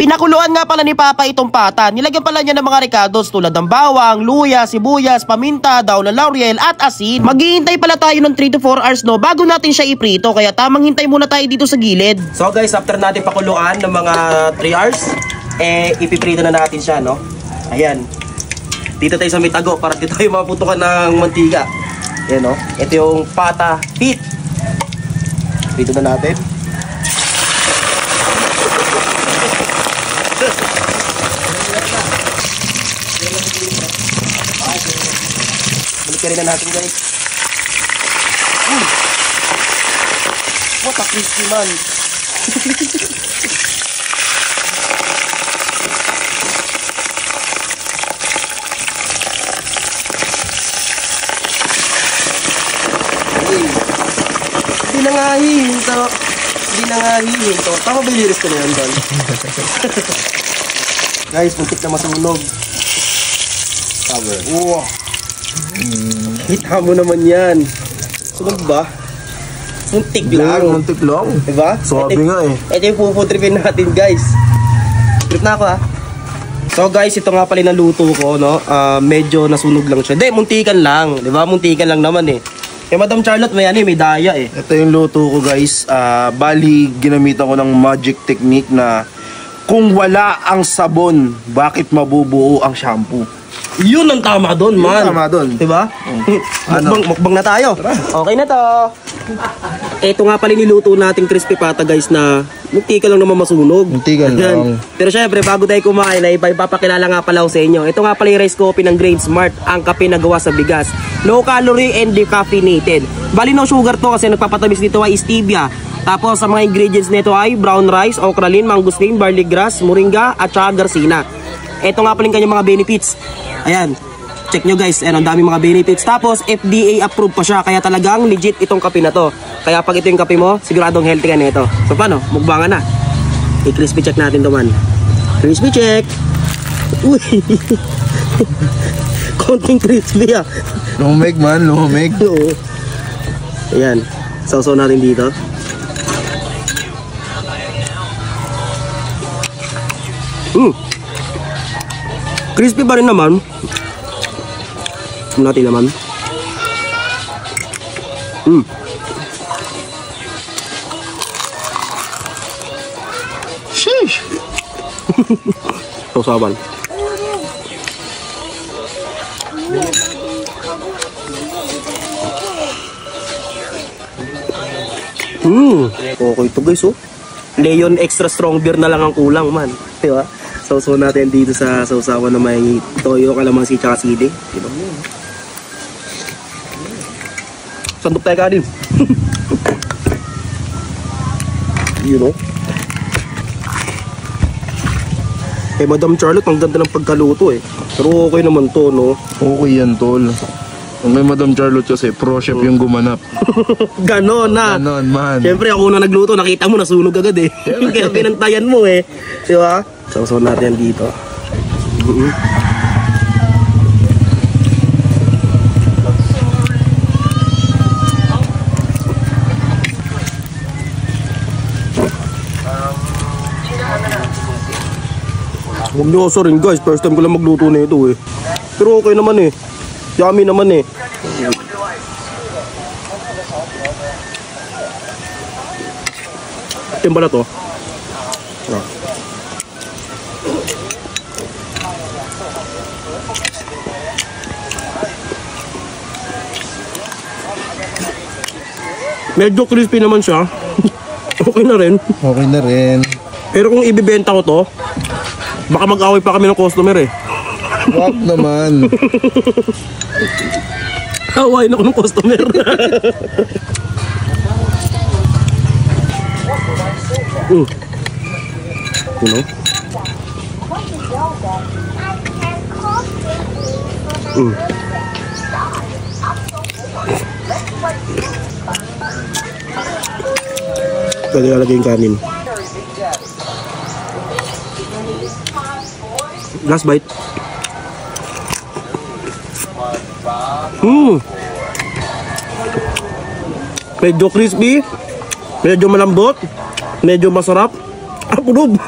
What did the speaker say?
Pinakuluan nga pala ni Papa itong pata. Nilagyan pala niya ng mga ricados tulad ng bawang, luya, sibuyas, paminta, daw ng laurel at asin. Maghihintay pala tayo ng 3 to 4 hours no bago natin siya iprito, kaya tamang hintay muna tayo dito sa gilid. So guys, after natin pakuluan ng mga 3 hours, ipiprito na natin siya, no? Ayan. Dito tayo sa may tago para dito tayo maputukan ng mantika. Ayan, no? Ito yung pata feet. Prito na natin. Balik na natin guys. What a crispy man. Hindi na nga hihinto. Hindi na nga hihinto. Tama ba liris ko na yan doon? Guys, muntik na masunog. Cover. Wow. Hita mo naman yan. Sunog ba? Muntik lang. Muntik lang. Diba? Sabi nga eh. Ito yung puputripin natin guys. Trip na ako ha. So guys, ito nga pala naluto ko, no? Medyo nasunog lang siya. Hindi, muntikan lang. Diba? Muntikan lang naman eh. Kaya Madam Charlotte may daya eh. Ito yung luto ko guys. Bali, ginamitan ko ng magic technique na kung wala ang sabon, bakit mabubuo ang shampoo? Yun ang tama doon, man. Yun tama doon. Diba? Mukbang na tayo. Okay na to. Ito nga pala niluto nating crispy pata guys na muntikan lang naman masunog. Muntikan lang. Pero syempre, bago tayo kumain, ay ipapakilala nga pala ko sa inyo. Ito nga pala yung rice coffee ng Grain Smart. Ang kape na gawa sa bigas. Low calorie and decaffeinated. Bali no sugar to kasi nagpapatamis dito ay stevia. Tapos sa mga ingredients nito ay brown rice, okralin, mangosteen, barley grass, moringa at saka garcina. Ito nga pala yung kanyang mga benefits. Ayan. Check nyo guys, ang dami mga benefits. Tapos FDA approved pa siya, kaya talagang legit itong kape na to. Kaya pag ito yung kape mo, siguradong healthy ka nito. So paano? Mukbangan na. I-crispy check natin to man. Crispy check. Uy. Konting crispy ah. Lumig man, lumig. Oo. Ayan. Sausaw natin dito. Crispy pa rin naman. Natin naman. Sheesh. Sausawan. Okay ito guys oh. Leon extra strong beer na lang ang kulang man. Diba? Sausaw natin dito sa sausawan na may toyo, kalamansi, tsaka sili. Diba? Sandok tayo kanin. You know? Madam Charlotte, ang ganda ng pagkaluto eh. Pero okay naman to, no? Okay yan, tol. Kung may Madam Charlotte kasi, pro chef yung gumanap. Ganon na. Ganon, man. Siyempre, ako na nagluto, nakita mo, nasunog agad eh. Kaya pinantayan mo eh. Diba? Sausaw natin dito. Huwag niyo ako rin guys, first time ko lang magluto na ito eh. Pero okay naman eh. Yummy naman eh. Timba na to. Medyo crispy naman siya. Okay na rin. Okay na rin. Pero kung ibibenta ko to, baka mag-away pa kami ng customer eh. Wag naman. Away na ko ng customer. You know? Pwede lalagay yung kanin. Last bite. Medyo crispy, medyo malambot, medyo masarap. Punob.